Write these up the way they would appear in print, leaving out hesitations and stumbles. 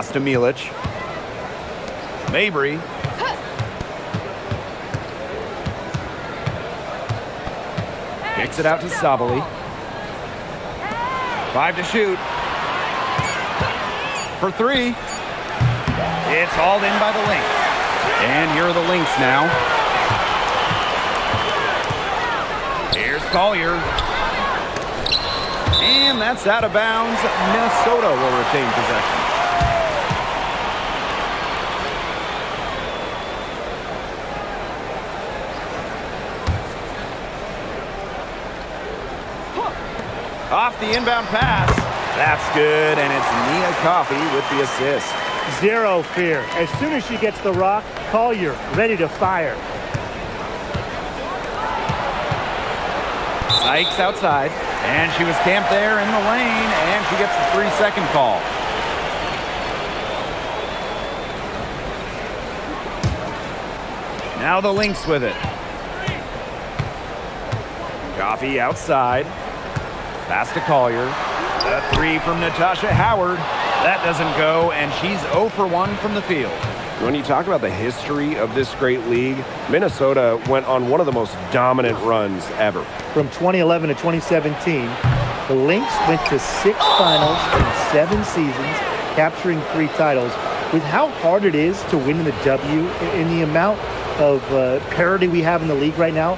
Pass to Milic. Mabry. Kicks it out to Sabali. 5 to shoot. For 3. It's hauled in by the Lynx. And here are the Lynx now. Here's Collier. And that's out of bounds. Minnesota will retain possession. Off the inbound pass. That's good, and it's Nia Coffey with the assist. Zero fear. As soon as she gets the rock, Collier ready to fire. Sykes outside, and she was camped there in the lane, and she gets the 3-second call. Now the Lynx with it. Coffey outside. Pass to Collier. A 3 from Natasha Howard. That doesn't go, and she's 0 for 1 from the field. When you talk about the history of this great league, Minnesota went on one of the most dominant runs ever. From 2011 to 2017, the Lynx went to 6 finals in 7 seasons, capturing 3 titles. With how hard it is to win in the W, in the amount of parity we have in the league right now,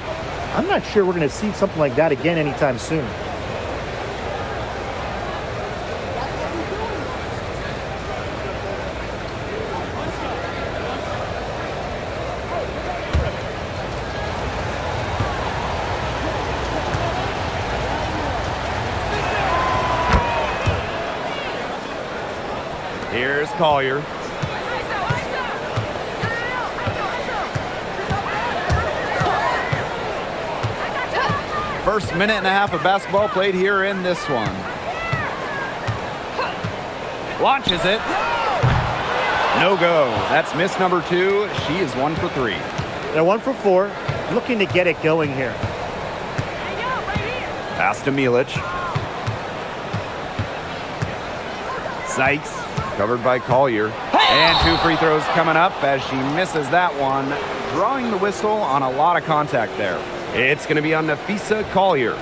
I'm not sure we're going to see something like that again anytime soon. Here's Collier. First minute and a half of basketball played here in this one. Launches it. No go. That's miss number 2. She is 1 for 3. They're 1 for 4, looking to get it going here. Pass to Milic. Sykes, covered by Collier. And 2 free throws coming up as she misses that one, drawing the whistle on a lot of contact there. It's going to be on Nafisa Collier.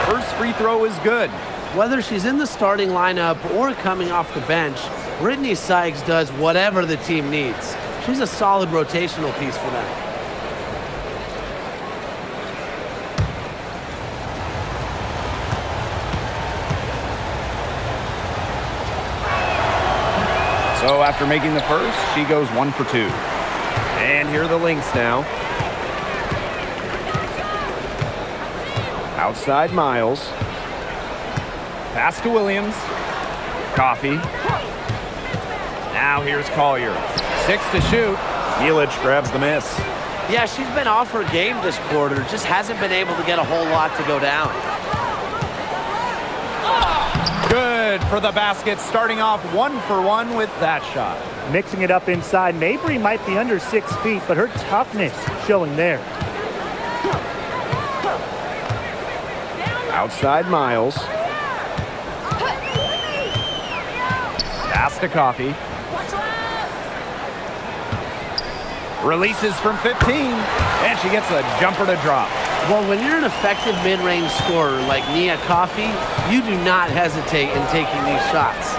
First free throw is good. Whether she's in the starting lineup or coming off the bench, Brittany Sykes does whatever the team needs. She's a solid rotational piece for them. So after making the first, she goes 1 for 2. And here are the Lynx now. Outside Miles. Pass to Williams. Coffey. Now here's Collier. 6 to shoot. Milic grabs the miss. Yeah, she's been off her game this quarter. Just hasn't been able to get a whole lot to go down. Good for the basket, starting off 1 for 1 with that shot. Mixing it up inside. Mabry might be under 6 feet, but her toughness showing there. Outside Miles. Pass to Coffey. Releases from 15, and she gets a jumper to drop. Well, when you're an effective mid-range scorer like Nia Coffey, you do not hesitate in taking these shots.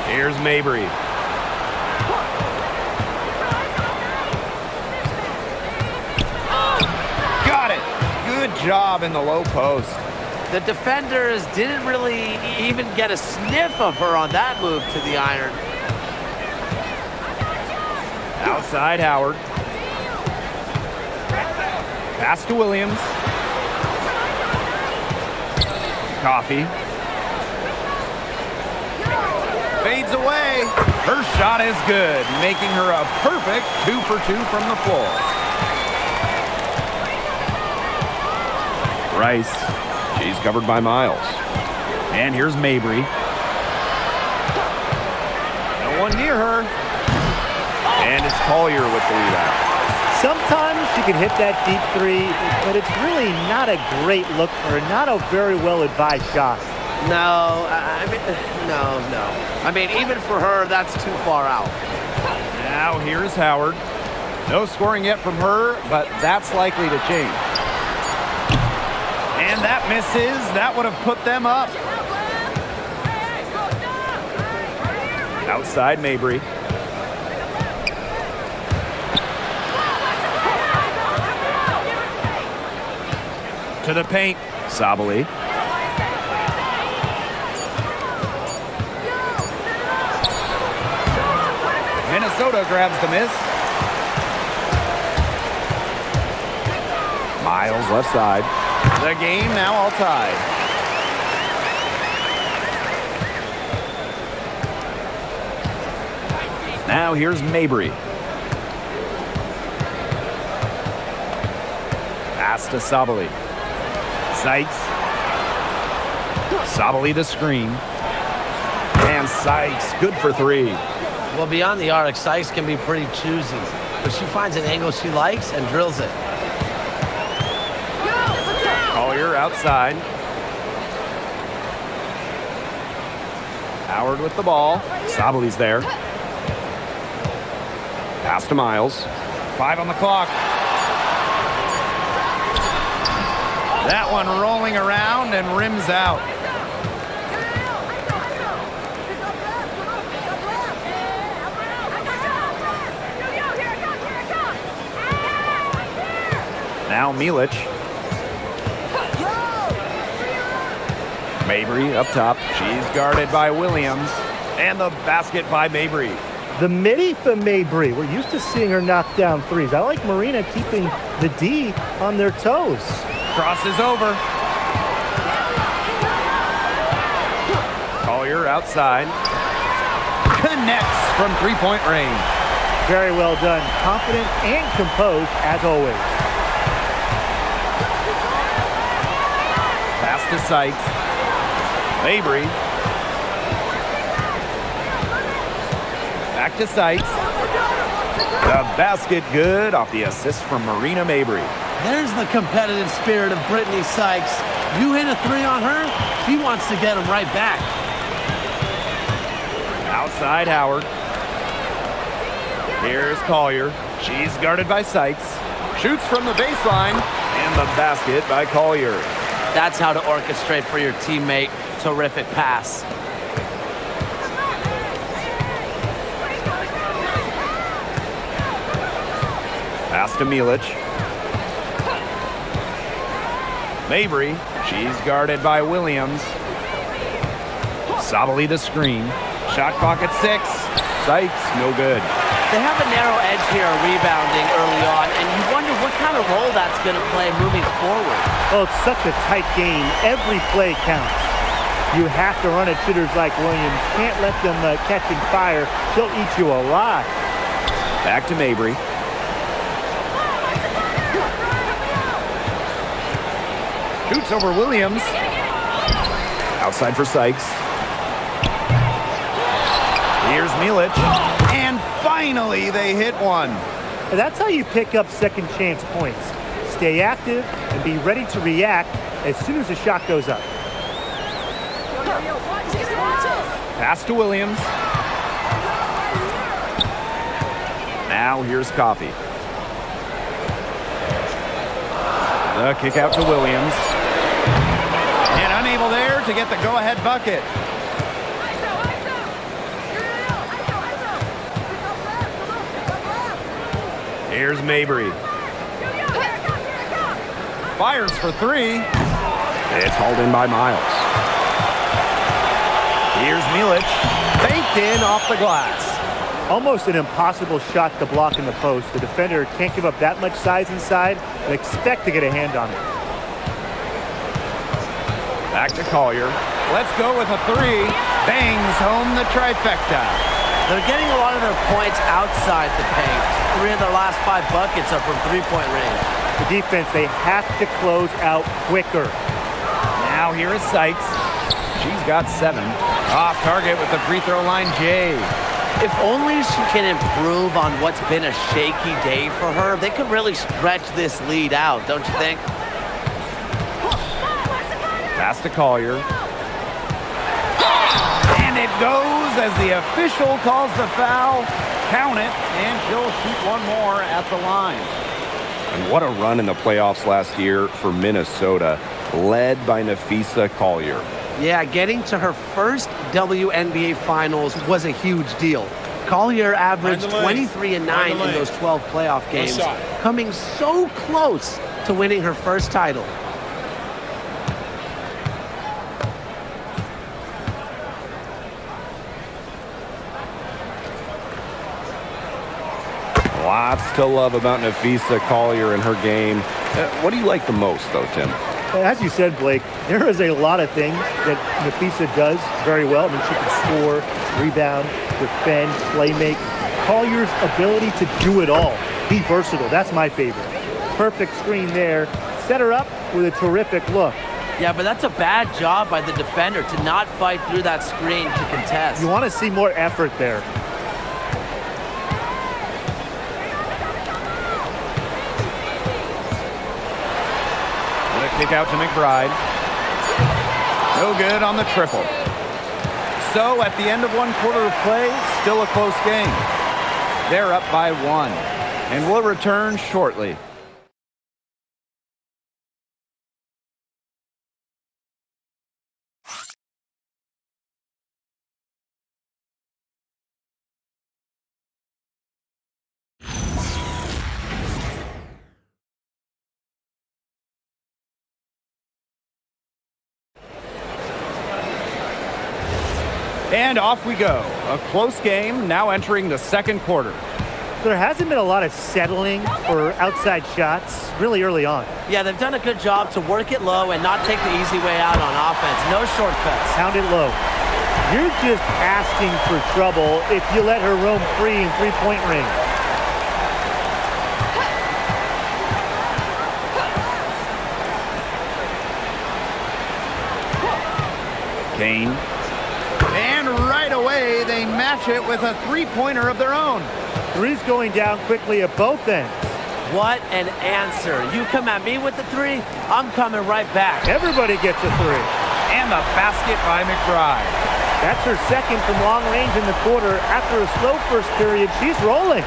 Here's Mabry. Got it. Good job in the low post. The defenders didn't really even get a sniff of her on that move to the iron. Outside Howard. Pass to Williams. Coffey. Fades away. Her shot is good, making her a perfect 2 for 2 from the floor. Rice. She's covered by Miles. And here's Mabry. No one near her. And it's Collier with the rebound. Sometimes she can hit that deep three, but it's really not a great look for her. Not a very well-advised shot. No, I mean, even for her, that's too far out. Now here's Howard. No scoring yet from her, but that's likely to change. And that misses. That would have put them up. Outside Mabry. To the paint. Sabali. Minnesota grabs the miss. Miles left side. The game now all tied. Now here's Mabry. Pass to Sabali. Sykes. Sabali the screen. And Sykes good for 3. Well, beyond the arc, Sykes can be pretty choosy, but she finds an angle she likes and drills it. Collier outside. Howard with the ball. Sabali's there. Pass to Miles. 5 on the clock. That one rolling around and rims out. Now Milic. Mabry up top. She's guarded by Williams. And the basket by Mabry. The midi for Mabry. We're used to seeing her knock down threes. I like Marina keeping the D on their toes. Crosses over. Collier outside. Connects from 3-point range. Very well done. Confident and composed as always. Pass to Sykes. Mabry. Back to Sykes. The basket good off the assist from Marina Mabry. There's the competitive spirit of Brittany Sykes. You hit a 3 on her, she wants to get them right back. Outside Howard. Here's Collier. She's guarded by Sykes. Shoots from the baseline. And the basket by Collier. That's how to orchestrate for your teammate. Terrific pass. Pass to Milic. Mabry. She's guarded by Williams. Sabali the screen. Shot clock at 6. Sykes, no good. They have a narrow edge here rebounding early on, and you wonder what kind of role that's going to play moving forward. Well, it's such a tight game. Every play counts. You have to run at shooters like Williams. Can't let them catching fire. She'll eat you alive. Back to Mabry. Shoots over Williams. Outside for Sykes. Here's Milic. And finally, they hit one. And that's how you pick up second chance points. Stay active and be ready to react as soon as the shot goes up. Pass to Williams. Now here's Coffey. The kick out to Williams. And unable there to get the go-ahead bucket. Here's Mabry. Fires for 3. It's hauled in by Miles. Here's Milic. Baked in off the glass. Almost an impossible shot to block in the post. The defender can't give up that much size inside and expect to get a hand on it. Back to Collier. Let's go with a 3. Bangs home the trifecta. They're getting a lot of their points outside the paint. 3 of their last 5 buckets are from three-point range. The defense, they have to close out quicker. Now here is Sykes. She's got 7. Off target with the free throw line, Jay. If only she can improve on what's been a shaky day for her, they could really stretch this lead out, don't you think? Pass to Collier. And it goes as the official calls the foul. Count it, and she'll shoot one more at the line. And what a run in the playoffs last year for Minnesota, led by Napheesa Collier. Yeah, getting to her first WNBA Finals was a huge deal. Collier averaged 23 and 9 in those 12 playoff games, coming so close to winning her first title. Lots to love about Napheesa Collier and her game. What do you like the most, though, Tim? As you said, Blake, there is a lot of things that Napheesa does very well. I mean, she can score, rebound, defend, play make. Collier's ability to do it all, be versatile, that's my favorite. Perfect screen there. Set her up with a terrific look. Yeah, but that's a bad job by the defender to not fight through that screen to contest. You want to see more effort there. Kick out to McBride. No good on the triple. So at the end of one quarter of play, still a close game. They're up by 1. And we'll return shortly. And off we go. A close game now entering the second quarter. There hasn't been a lot of settling for outside shots really early on. Yeah, they've done a good job to work it low and not take the easy way out on offense. No shortcuts. Pound it low. You're just asking for trouble if you let her roam free in three-point range. Kane. And right away, they match it with a three-pointer of their own. Three's going down quickly at both ends. What an answer. You come at me with the 3, I'm coming right back. Everybody gets a 3. And the basket by McBride. That's her second from long range in the quarter. After a slow first period, she's rolling.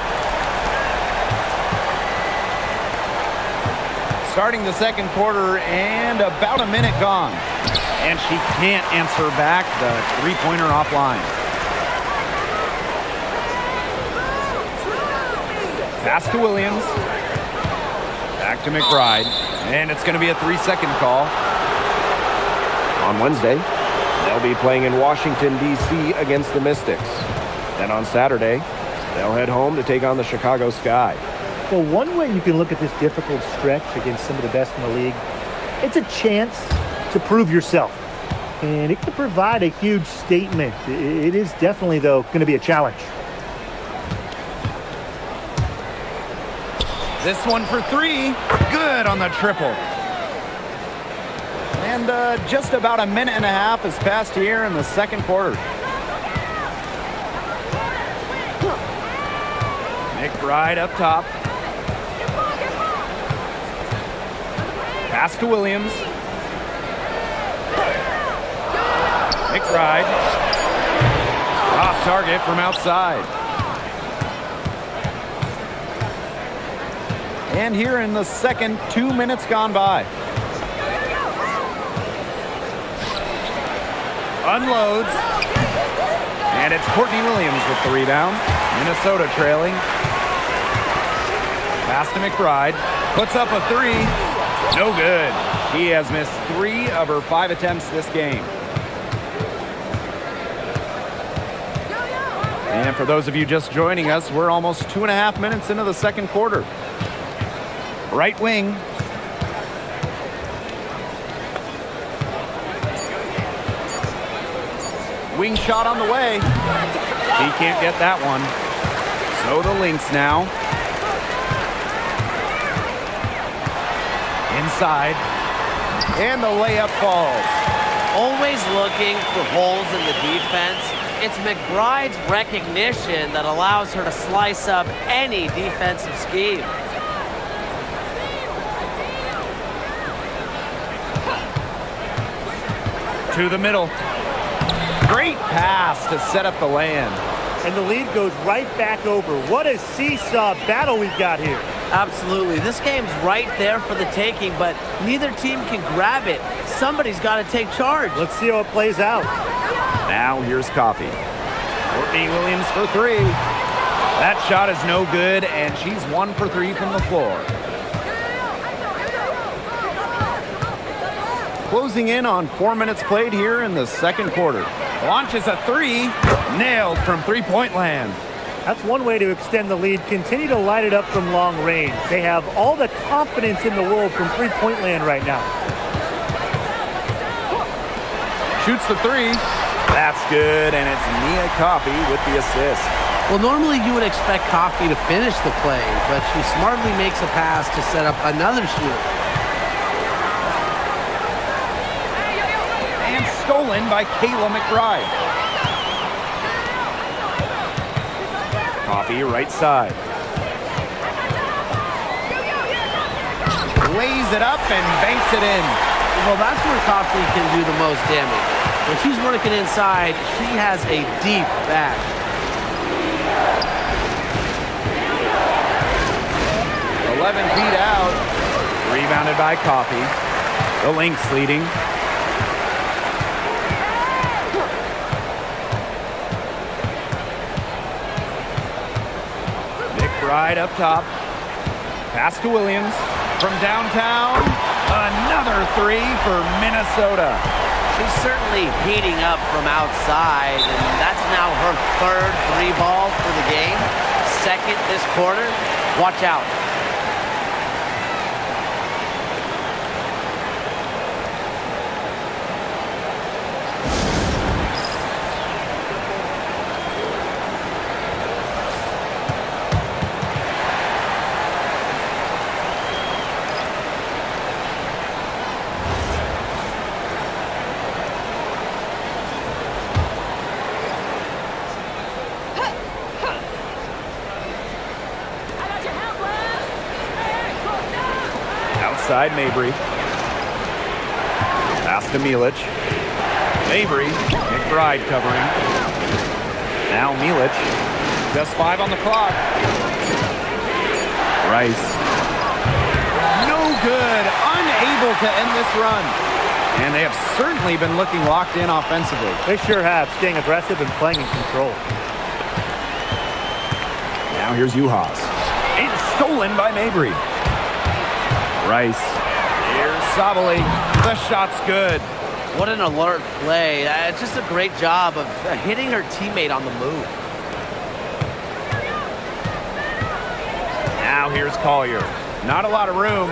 Starting the second quarter and about a minute gone. And she can't answer back the three-pointer offline. Pass to Williams. Back to McBride. And it's going to be a 3-second call. On Wednesday, they'll be playing in Washington, D.C. against the Mystics. Then on Saturday, they'll head home to take on the Chicago Sky. Well, one way you can look at this difficult stretch against some of the best in the league, it's a chance to prove yourself. And it could provide a huge statement. It is definitely, though, going to be a challenge. This one for 3. Good on the triple. And just about a minute and a half has passed here in the second quarter. McBride up top. Pass to Williams. McBride. Off target from outside. And here in the second, 2 minutes gone by. Unloads. And it's Courtney Williams with the rebound. Minnesota trailing. Pass to McBride. Puts up a 3. No good. She has missed 3 of her 5 attempts this game. And for those of you just joining us, we're almost 2.5 minutes into the second quarter. Right wing. Wing shot on the way. He can't get that one. So the Lynx now. Inside. And the layup falls. Always looking for holes in the defense. It's McBride's recognition that allows her to slice up any defensive scheme. To the middle. Great pass to set up the land. And the lead goes right back over. What a seesaw battle we've got here. Absolutely. This game's right there for the taking, but neither team can grab it. Somebody's got to take charge. Let's see how it plays out. Now here's Coffee. Courtney Williams for three. That shot is no good, and she's 1 for 3 from the floor. Closing in on 4 minutes played here in the second quarter. Launches a three, nailed from three-point land. That's one way to extend the lead. Continue to light it up from long range. They have all the confidence in the world from three-point land right now. Shoots the three. That's good, and it's Nia Coffey with the assist. Well, normally you would expect Coffey to finish the play, but she smartly makes a pass to set up another shooter. And stolen by Kayla McBride. Coffey right side. Lays it up and banks it in. Well, that's where Coffey can do the most damage. When she's working inside, she has a deep back. "11 feet out." Rebounded by Coffey. The Lynx leading. McBride up top. Pass to Williams. From downtown, another three for Minnesota. She's certainly heating up from outside, and that's now her third three ball for the game. Second this quarter. Watch out. Outside Mabry. Pass to Milic. Mabry. McBride covering. Now Milic. Just 5 on the clock. Rice. No good. Unable to end this run. And they have certainly been looking locked in offensively. They sure have, staying aggressive and playing in control. Now here's Uhas. It's stolen by Mabry. Rice. Here's Sabali. The shot's good. What an alert play. Just a great job of hitting her teammate on the move. Now here's Collier. Not a lot of room.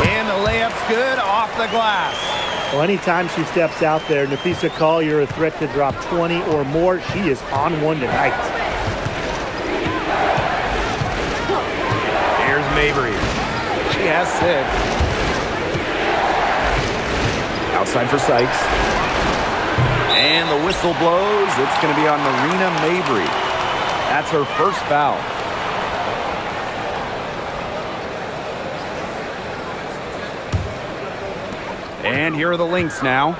And the layup's good off the glass. Well, anytime she steps out there, Napheesa Collier, a threat to drop 20 or more, she is on one tonight. Here's Mabry. She has 6. Outside for Sykes. And the whistle blows. It's going to be on Marina Mabry. That's her first foul. And here are the Lynx now.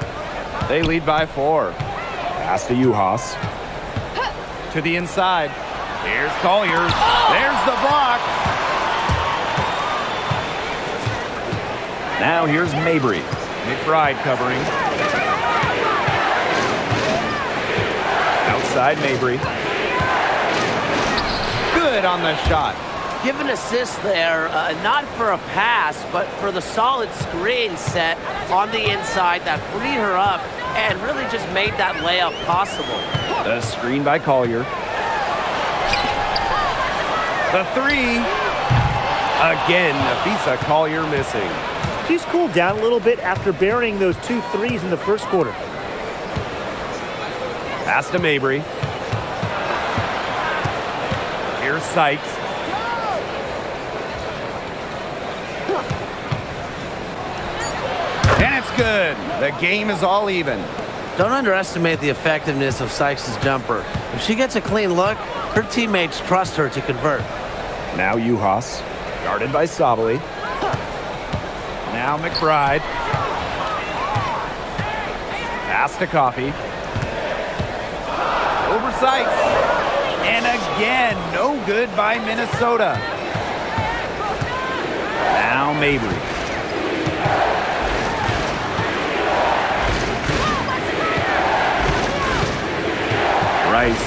They lead by 4. Pass to Uhas. To the inside. Here's Collier. There's the block. Now here's Mabry. McBride covering. Outside Mabry. Good on the shot. Give an assist there, not for a pass, but for the solid screen set on the inside that freed her up and really just made that layup possible. The screen by Collier. The three. Again, Napheesa Collier missing. She's cooled down a little bit after burying those 2 threes in the first quarter. Pass to Mabry. Here's Sykes. And it's good. The game is all even. Don't underestimate the effectiveness of Sykes' jumper. If she gets a clean look, her teammates trust her to convert. Now Uhas, guarded by Sabali. Now McBride. Pass to Coffee. Over Sykes. And again, no good by Minnesota. Now Mabry. Rice.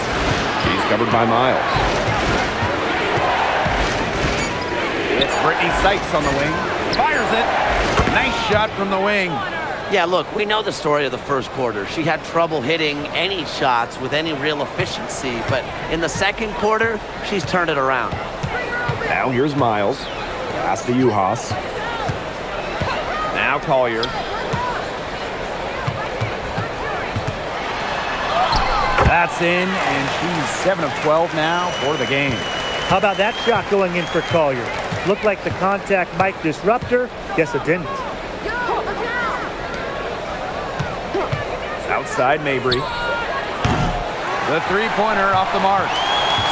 She's covered by Miles. It's Brittany Sykes on the wing. Fires it. Nice shot from the wing. Yeah, look, we know the story of the first quarter. She had trouble hitting any shots with any real efficiency, but in the second quarter, she's turned it around. Now here's Miles. Pass to Uhas. Now Collier. That's in, and she's 7 of 12 now for the game. How about that shot going in for Collier? Looked like the contact might disrupt her. Guess it didn't. Outside Mabry. The three-pointer off the mark.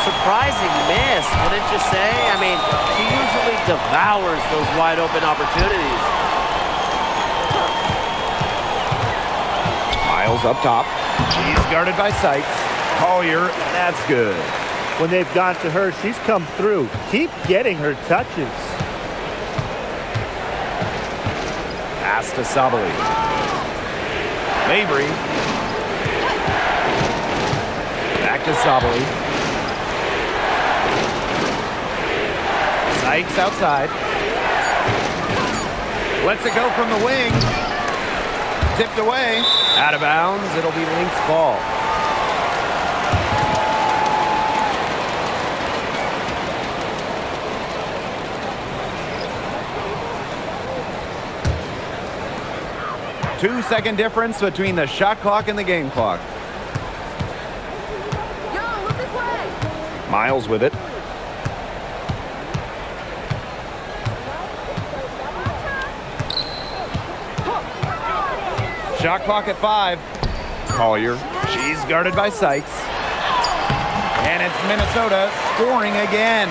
Surprising miss, wouldn't you say? I mean, she usually devours those wide-open opportunities. Miles up top. She's guarded by Sykes. Collier, that's good. When they've gone to her, she's come through. Keep getting her touches. Pass to Sabali. Mabry. Back to Sabali. Sykes outside. Lets it go from the wing. Tipped away. Out of bounds. It'll be Lynx ball. Two-second difference between the shot clock and the game clock. Miles with it. Shot clock at 5. Collier. She's guarded by Sykes. And it's Minnesota scoring again.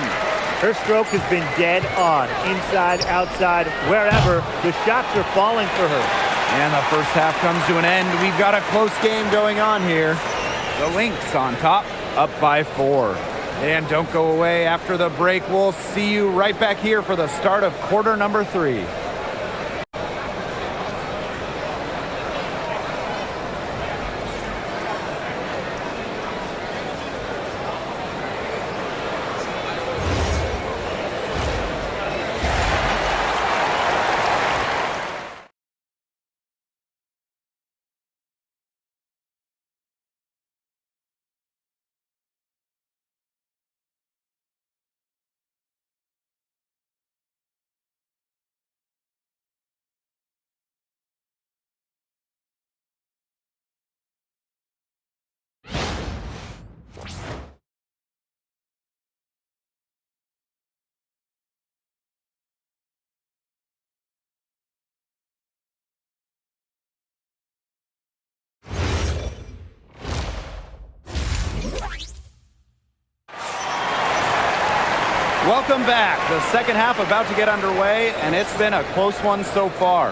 Her stroke has been dead on. Inside, outside, wherever. The shots are falling for her. And the first half comes to an end. We've got a close game going on here. The Lynx on top, up by 4. And don't go away after the break. We'll see you right back here for the start of quarter number 3. Welcome back. The second half about to get underway, and it's been a close one so far.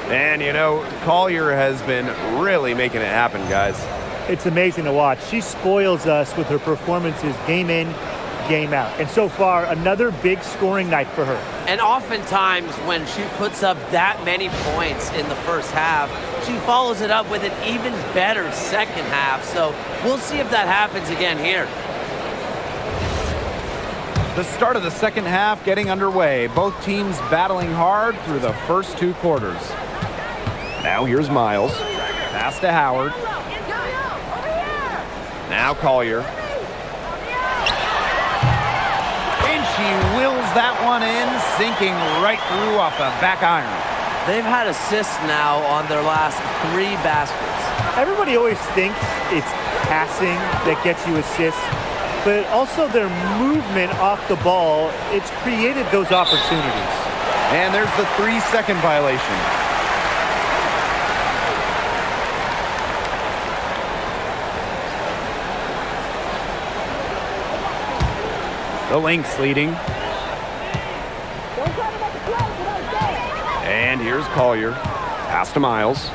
And, you know, Collier has been really making it happen, guys. It's amazing to watch. She spoils us with her performances game in, game out. And so far, another big scoring night for her. And oftentimes when she puts up that many points in the first half, she follows it up with an even better second half. So we'll see if that happens again here. The start of the second half getting underway. Both teams battling hard through the first 2 quarters. Now here's Miles. Pass to Howard. Now Collier. And she wills that one in, sinking right through off the back iron. They've had assists now on their last 3 baskets. Everybody always thinks it's passing that gets you assists, but also their movement off the ball. It's created those opportunities. And there's the 3-second violation. The Lynx leading. And here's Collier. Pass to Miles.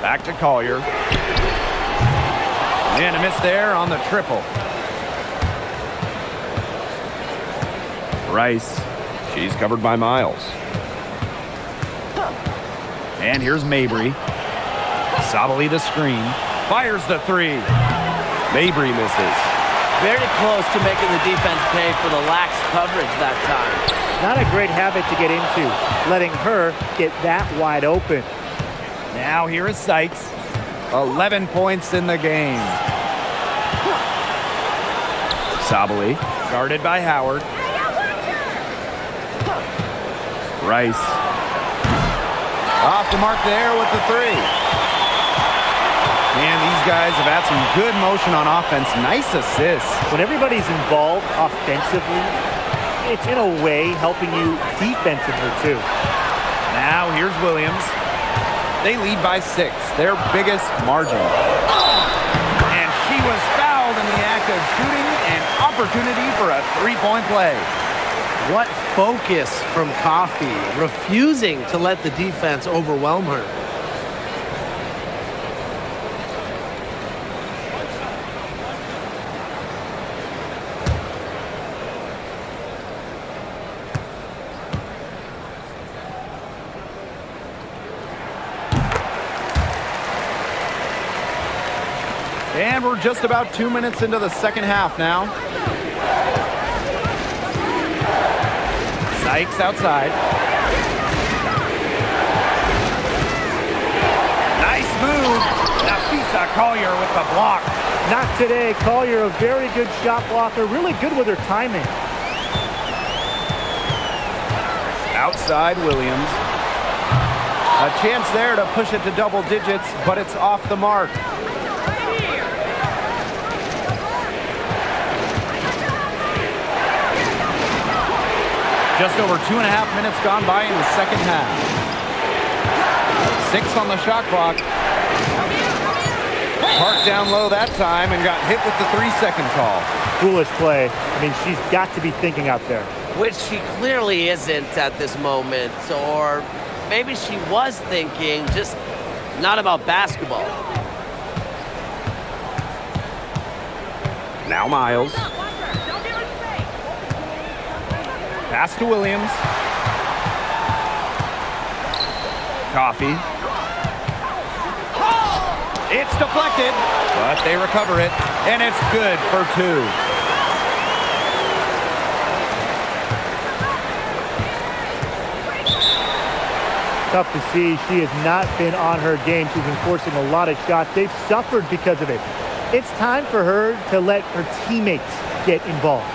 Back to Collier. And a miss there on the triple. Rice. She's covered by Miles. And here's Mabry. Sabali the screen. Fires the three. Mabry misses. Very close to making the defense pay for the lax coverage that time. Not a great habit to get into, letting her get that wide open. Now here is Sykes. 11 points in the game. Sabali, guarded by Howard. Rice. Off the mark there with the three. And these guys have had some good motion on offense. Nice assists. When everybody's involved offensively, it's in a way helping you defensively too. Now here's Williams. They lead by 6, their biggest margin. And she was fouled in the act of shooting, an opportunity for a three-point play. What focus from Coffey, refusing to let the defense overwhelm her. And we're just about 2 minutes into the second half now. Sykes outside. Nice move. Nafisa Collier with the block. Not today. Collier, a very good shot blocker, really good with her timing. Outside Williams. A chance there to push it to double digits, but it's off the mark. Just over 2.5 minutes gone by in the second half. 6 on the shot clock. Parked down low that time and got hit with the 3-second call. Foolish play. I mean, she's got to be thinking out there. Which she clearly isn't at this moment. Or maybe she was thinking, just not about basketball. Now Miles. Pass to Williams. Coffey. It's deflected, but they recover it, and it's good for 2. Tough to see. She has not been on her game. She's been forcing a lot of shots. They've suffered because of it. It's time for her to let her teammates get involved.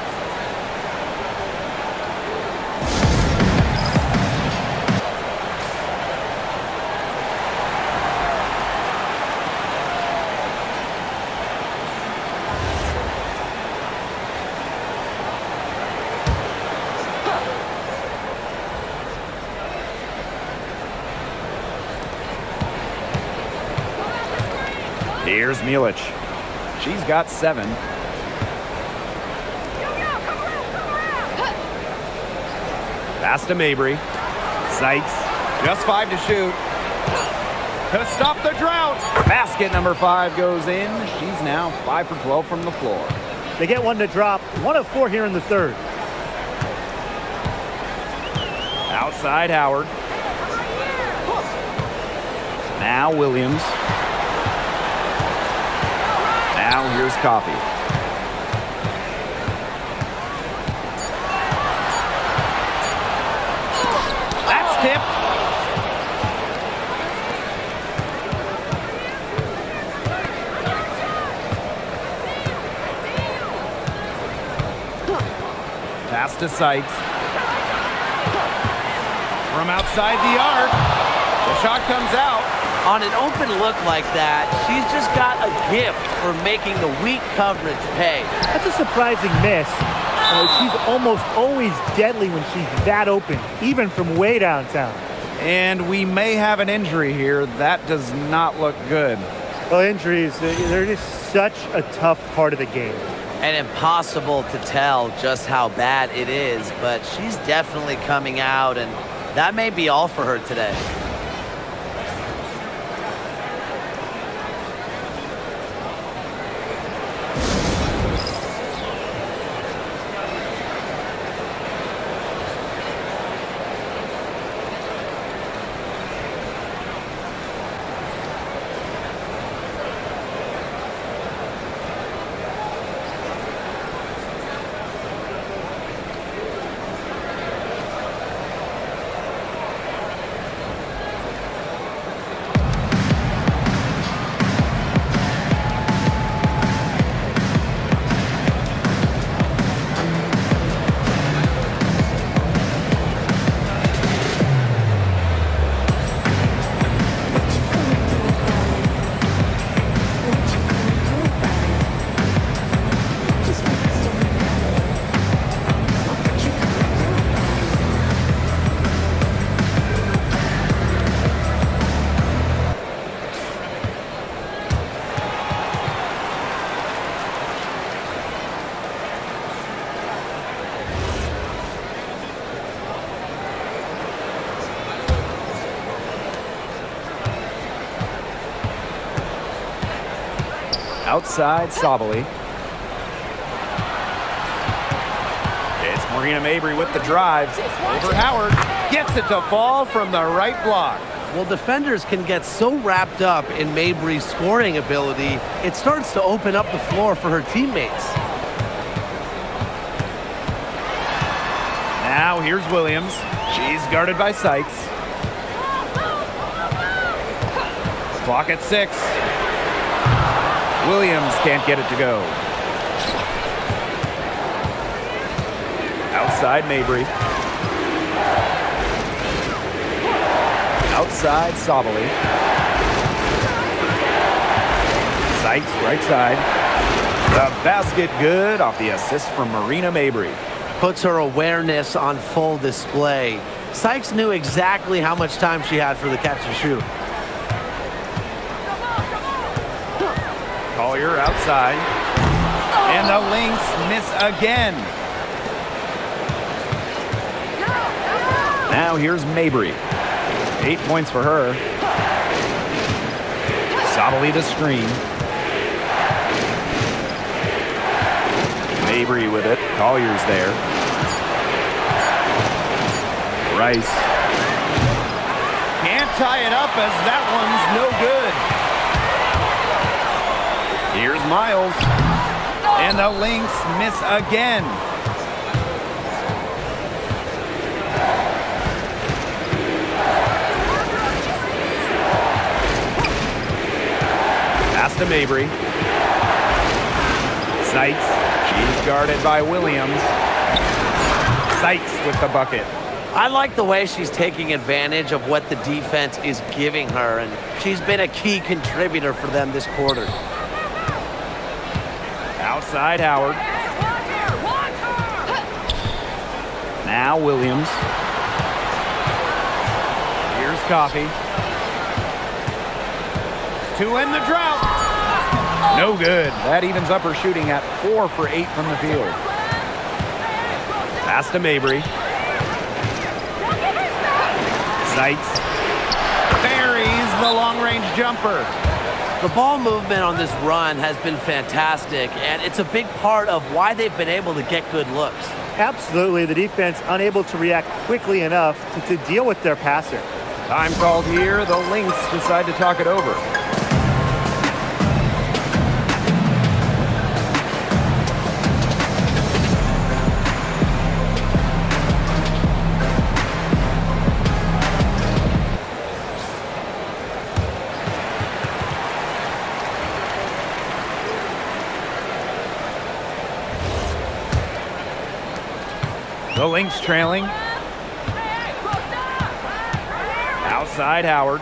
Here's Milic. She's got 7. Pass to Mabry. Sykes. Just 5 to shoot. To stop the drought. Basket number 5 goes in. She's now 5 for 12 from the floor. They get one to drop. 1 of 4 here in the third. Outside Howard. Now Williams. Now here's Coffey. That's tipped. Pass to Sykes. From outside the arc. The shot comes out. On an open look like that, she's just got a gift for making the weak coverage pay. That's a surprising miss. She's almost always deadly when she's that open, even from way downtown. And we may have an injury here. That does not look good. Well, injuries, they're just such a tough part of the game. And impossible to tell just how bad it is, but she's definitely coming out, and that may be all for her today. Outside Sabali. It's Marina Mabry with the drive. Over Howard. Gets it to fall from the right block. Well, defenders can get so wrapped up in Mabry's scoring ability, it starts to open up the floor for her teammates. Now here's Williams. She's guarded by Sykes. Clock at 6. Williams can't get it to go. Outside Mabry. Outside Sabali. Sykes right side. The basket good off the assist from Marina Mabry. Puts her awareness on full display. Sykes knew exactly how much time she had for the catch and shoot. Collier outside. And the Lynx miss again. Now here's Mabry. 8 points for her. Sabali to screen. Mabry with it. Collier's there. Rice. Can't tie it up as that one's no good. Here's Miles. And the Lynx miss again. Pass to Mabry. Sykes. She's guarded by Williams. Sykes with the bucket. I like the way she's taking advantage of what the defense is giving her, and she's been a key contributor for them this quarter. Outside Howard. Now Williams. Here's Coffey. To end the drought. No good. That evens up her shooting at 4 for 8 from the field. Pass to Mabry. Sykes buries the long-range jumper. The ball movement on this run has been fantastic, and it's a big part of why they've been able to get good looks. Absolutely, the defense unable to react quickly enough to deal with their passer. Time called here. The Lynx decide to talk it over. The Lynx trailing. Outside Howard.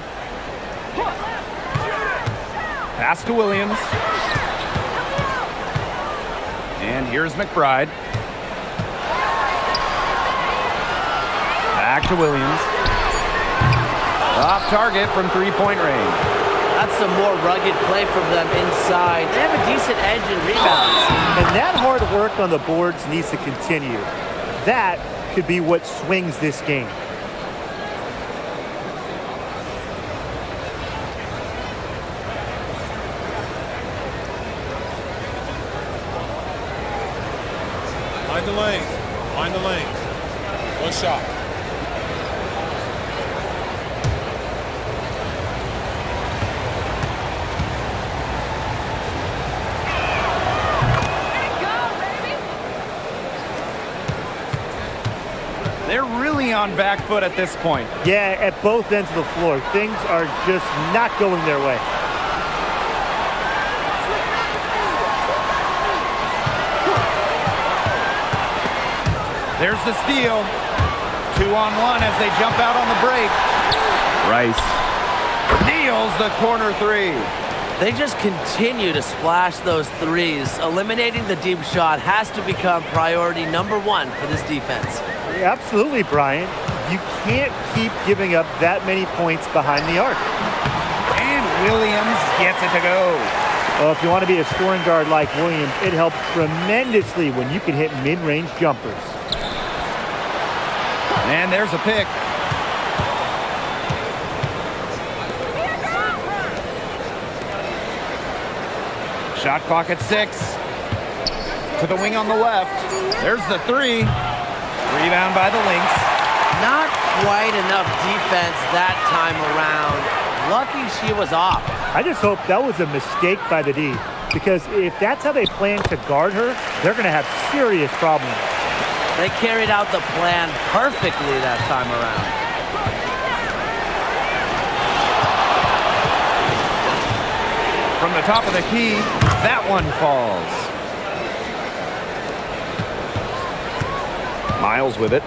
Pass to Williams. And here's McBride. Back to Williams. Off target from three-point range. That's some more rugged play from them inside. They have a decent edge in rebounds. And that hard work on the boards needs to continue. That could be what swings this game. Find the lanes. Find the lanes. One shot. They're really on back foot at this point. Yeah, at both ends of the floor. Things are just not going their way. There's the steal. 2-on-1 as they jump out on the break. Rice nails the corner three. They just continue to splash those threes. Eliminating the deep shot has to become priority number one for this defense. Absolutely, Brian. You can't keep giving up that many points behind the arc. And Williams gets it to go. Well, if you want to be a scoring guard like Williams, it helps tremendously when you can hit mid-range jumpers. And there's a pick. Shot clock at 6. To the wing on the left. There's the three. Rebound by the Lynx. Not quite enough defense that time around. Lucky she was off. I just hope that was a mistake by the D, because if that's how they plan to guard her, they're going to have serious problems. They carried out the plan perfectly that time around. From the top of the key, that one falls. Miles with it.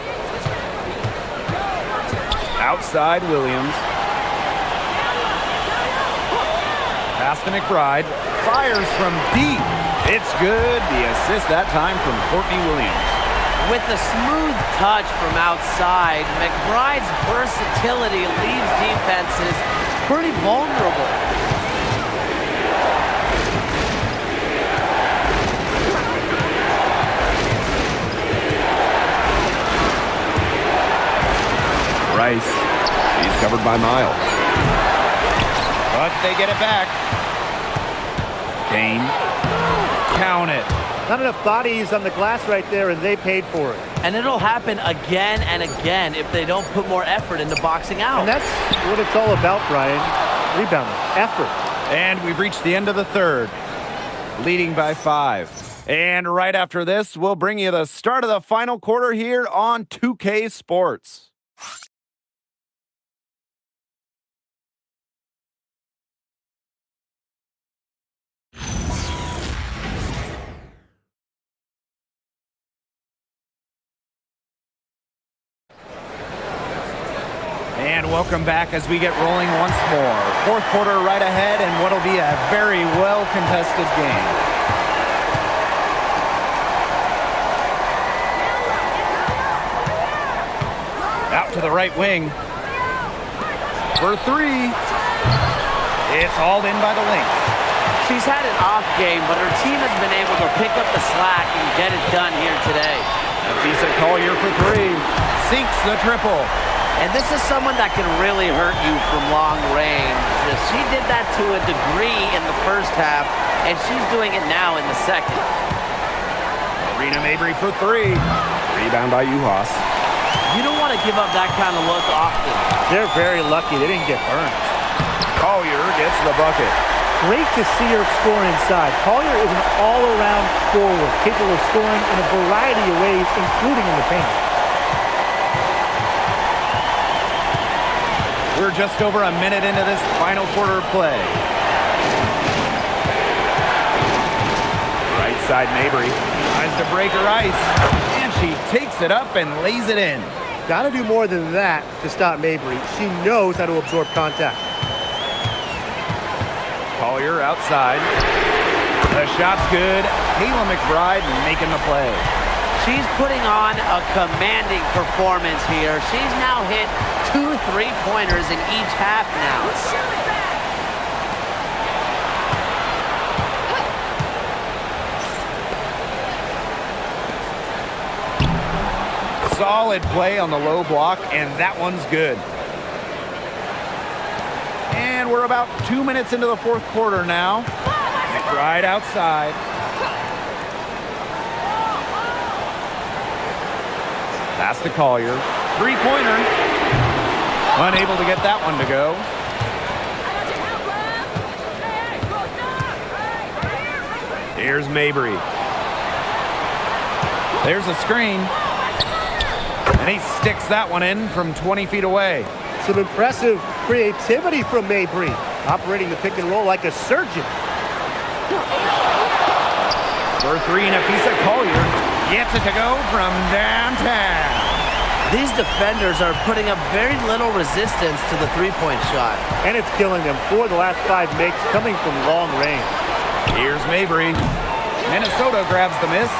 Outside Williams. Pass to McBride. Fires from deep. It's good. The assist that time from Courtney Williams. With a smooth touch from outside, McBride's versatility leaves defenses pretty vulnerable. Rice. He's covered by Miles. But they get it back. Kane. Count it. Not enough bodies on the glass right there, and they paid for it. And it'll happen again and again if they don't put more effort into boxing out. And that's what it's all about, Brian. Rebounding, effort. And we've reached the end of the third, leading by 5. And right after this, we'll bring you the start of the final quarter here on 2K Sports. And welcome back as we get rolling once more. Fourth quarter right ahead, and what'll be a very well-contested game. Out to the right wing. For 3. It's hauled in by the Lynx. She's had an off game, but her team has been able to pick up the slack and get it done here today. Lisa Collier for 3. Sinks the triple. And this is someone that can really hurt you from long range. She did that to a degree in the first half, and she's doing it now in the second. Marina Mabry for 3. Rebound by Uhas. You don't want to give up that kind of look often. They're very lucky they didn't get burned. Collier gets the bucket. Great to see her score inside. Collier is an all-around forward, capable of scoring in a variety of ways, including in the paint. We're just over a minute into this final quarter play. Right side Mabry tries to break her ice, and she takes it up and lays it in. Got to do more than that to stop Mabry. She knows how to absorb contact. Collier outside. The shot's good. Kayla McBride making the play. She's putting on a commanding performance here. She's now hit 2 3-pointers in each half now. Solid play on the low block, and that one's good. And we're about 2 minutes into the fourth quarter now. McBride outside. Pass to Collier. Three-pointer. Unable to get that one to go. Here's Mabry. There's a screen. And he sticks that one in from 20 feet away. Some impressive creativity from Mabry, operating the pick and roll like a surgeon. For three, Nafisa Collier gets it to go from downtown. These defenders are putting up very little resistance to the three-point shot. And it's killing them. 4 of the last 5 makes coming from long range. Here's Mabry. Minnesota grabs the miss.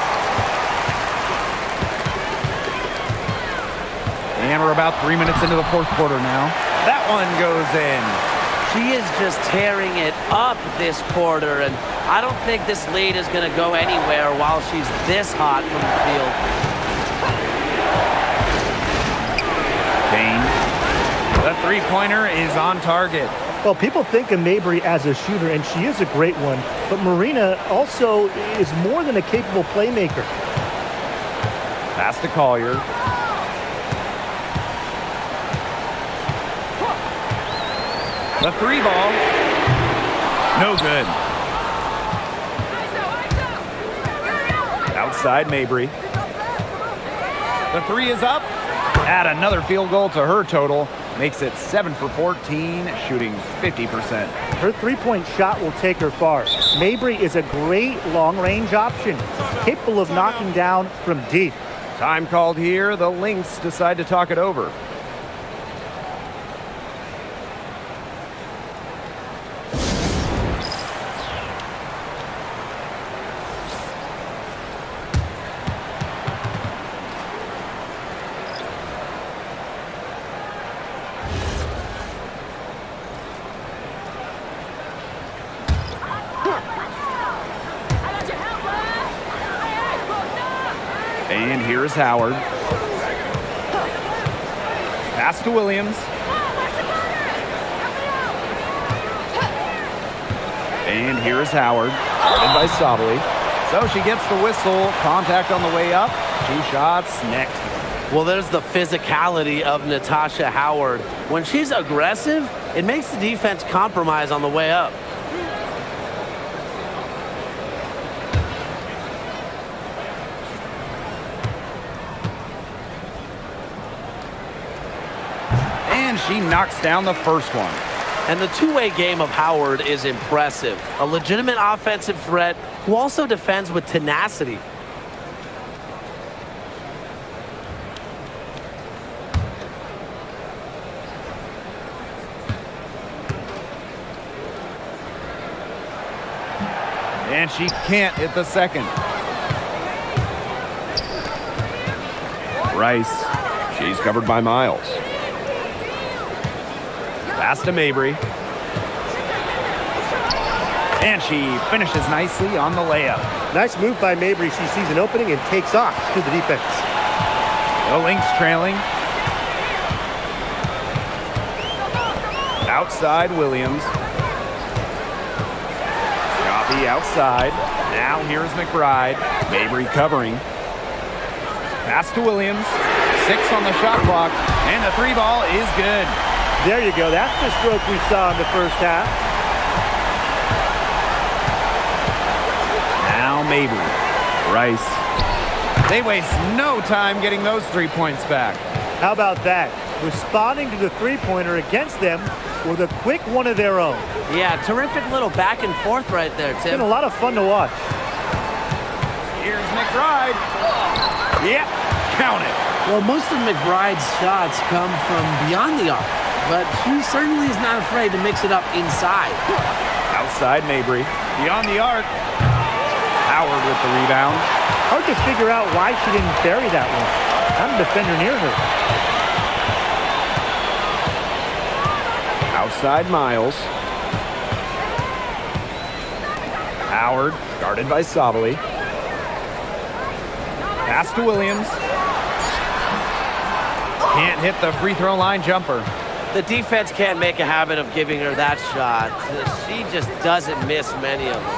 And we're about 3 minutes into the fourth quarter now. That one goes in. She is just tearing it up this quarter, and I don't think this lead is going to go anywhere while she's this hot from the field. Kane. The three-pointer is on target. Well, people think of Mabry as a shooter, and she is a great one. But Marina also is more than a capable playmaker. Pass to Collier. The three ball. No good. Outside Mabry. The three is up. Add another field goal to her total. Makes it 7 for 14, shooting 50%. Her three-point shot will take her far. Mabry is a great long-range option, capable of knocking down from deep. Time called here. The Lynx decide to talk it over. And here's Howard. Pass to Williams. And here's Howard. Guarded by Sabali. So she gets the whistle. Contact on the way up. 2 shots next. Well, there's the physicality of Natasha Howard. When she's aggressive, it makes the defense compromise on the way up. And she knocks down the first one. And the two-way game of Howard is impressive. A legitimate offensive threat who also defends with tenacity. And she can't hit the second. Rice. She's covered by Miles. Pass to Mabry. And she finishes nicely on the layup. Nice move by Mabry. She sees an opening and takes off to the defense. The Lynx trailing. Outside Williams. Coffee outside. Now here's McBride. Mabry covering. Pass to Williams. 6 on the shot clock. And the 3 ball is good. There you go. That's the stroke we saw in the first half. Now Mabry. Rice. They waste no time getting those 3 points back. How about that? Responding to the three-pointer against them with a quick one of their own. Yeah, terrific little back and forth right there, It's Tim. been a lot of fun to watch. Here's McBride. Yep, count it. Well, most of McBride's shots come from beyond the arc, but she certainly is not afraid to mix it up inside. Outside Mabry. Beyond the arc. Howard with the rebound. Hard to figure out why she didn't bury that one. Not a defender near her. Outside Miles. Howard, guarded by Sabali. Pass to Williams. Can't hit the free throw line jumper. The defense can't make a habit of giving her that shot. She just doesn't miss many of them.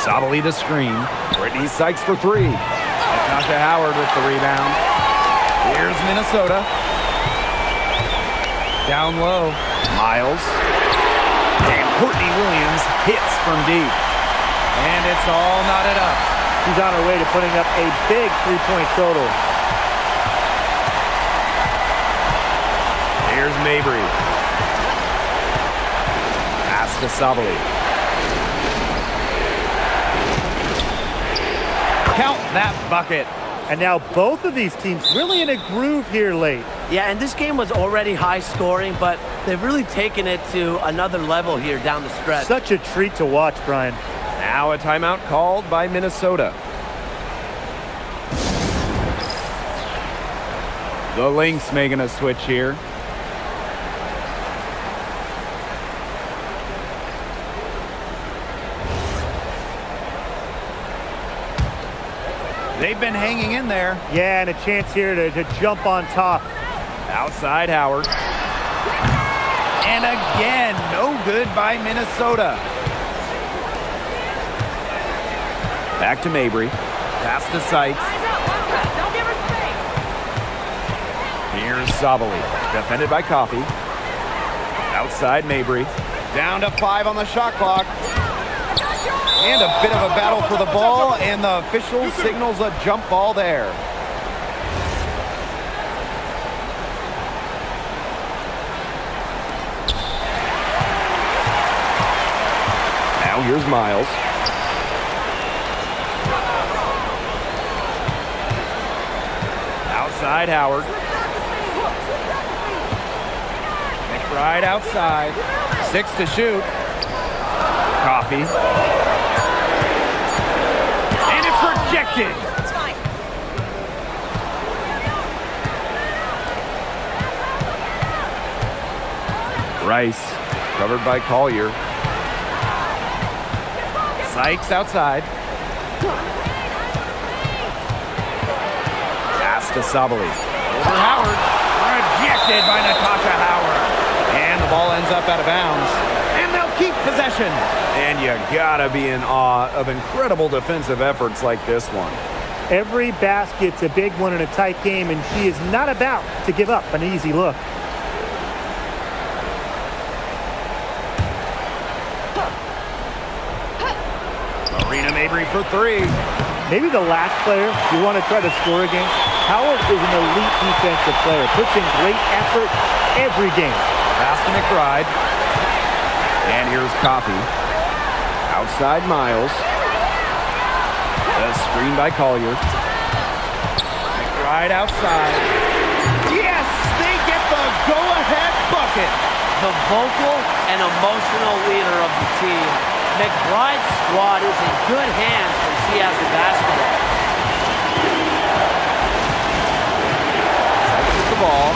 Sabali the screen. Brittany Sykes for three. Natasha Howard with the rebound. Here's Minnesota. Down low. Miles. And Courtney Williams hits from deep. And it's all knotted up. She's on her way to putting up a big three-point total. Here's Mabry. Pass to Sabali. Count that bucket. And now both of these teams really in a groove here late. Yeah, and this game was already high scoring, but they've really taken it to another level here down the stretch. Such a treat to watch, Brian. Now a timeout called by Minnesota. The Lynx making a switch here. They've been hanging in there. Yeah, and a chance here to jump on top. Outside Howard. And again, no good by Minnesota. Back to Mabry. Pass to Sykes. Here's Sabali. Defended by Coffey. Outside Mabry. Down to 5 on the shot clock. And a bit of a battle for the ball, and the official signals a jump ball there. Now here's Miles. Outside Howard. McBride outside. 6 to shoot. Coffey. And it's rejected. Rice, covered by Collier. Sykes outside. Pass to Sabali. Over Howard. Rejected by Natasha Howard. And the ball ends up out of bounds. And they'll keep possession. And you gotta be in awe of incredible defensive efforts like this one. Every basket's a big one in a tight game, and she is not about to give up an easy look. Marina Mabry for 3. Maybe the last player you want to try to score against. Howard is an elite defensive player. Puts in great effort every game. Pass to McBride. And here's Coffey. Outside Miles. The screen by Collier. McBride outside. Yes, they get the go-ahead bucket. The vocal and emotional leader of the team. McBride's squad is in good hands when she has the basketball. Sykes with the ball.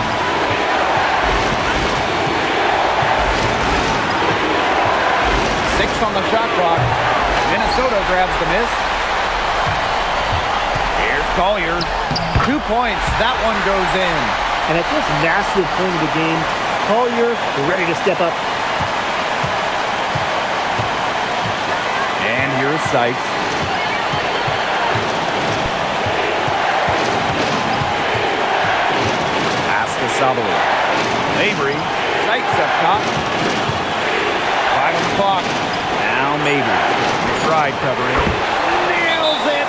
Six on the shot clock. Minnesota grabs the miss. Here's Collier. 2 points. That one goes in. And at this massive point of the game, Collier ready to step up. And here's Sykes. Pass to Sabali. Mabry. Sykes up top. 5 on the clock. Now Mabry. McBride covering. Nails it.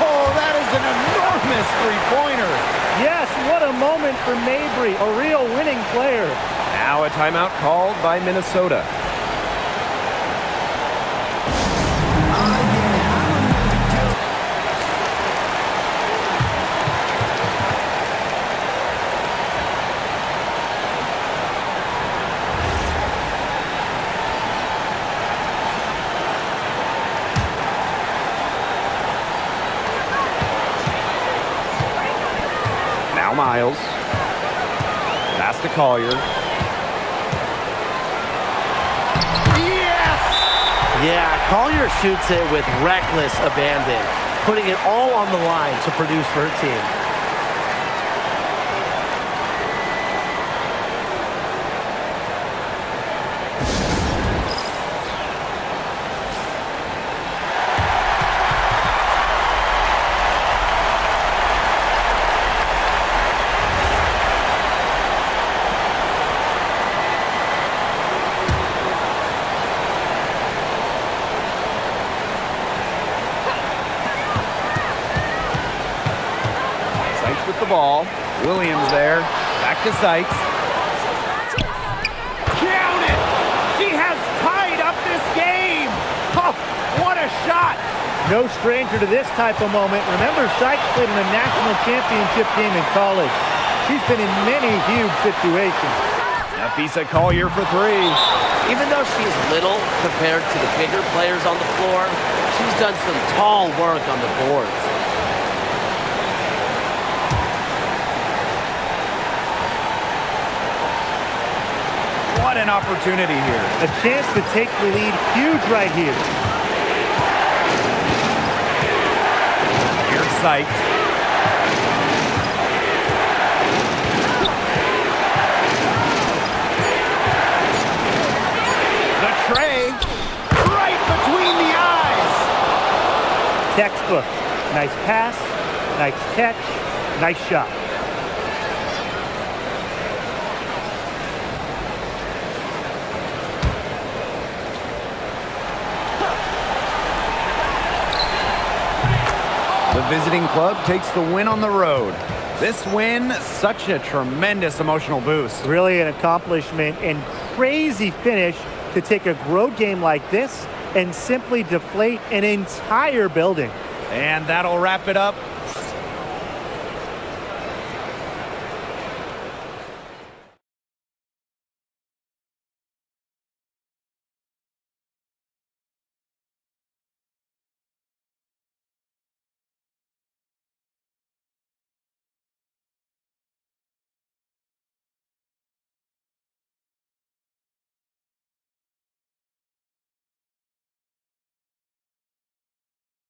Oh, that is an enormous three-pointer. Yes, what a moment for Mabry, a real winning player. Now a timeout called by Minnesota. Now Miles. Pass to Collier. Yes! Yeah, Collier shoots it with reckless abandon, putting it all on the line to produce for her team. Sykes with the ball. Williams there. Back to Sykes. Count it! She has tied up this game! Oh, what a shot! No stranger to this type of moment. Remember, Sykes played in a national championship game in college. She's been in many huge situations. Nafisa Collier for three. Even though she's little compared to the bigger players on the floor, she's done some tall work on the boards. What an opportunity here. A chance to take the lead, huge right here. Here's Sykes. The tray right between the eyes. Textbook. Nice pass, nice catch, nice shot. The visiting club takes the win on the road. This win, such a tremendous emotional boost. Really an accomplishment and crazy finish to take a road game like this and simply deflate an entire building. And that'll wrap it up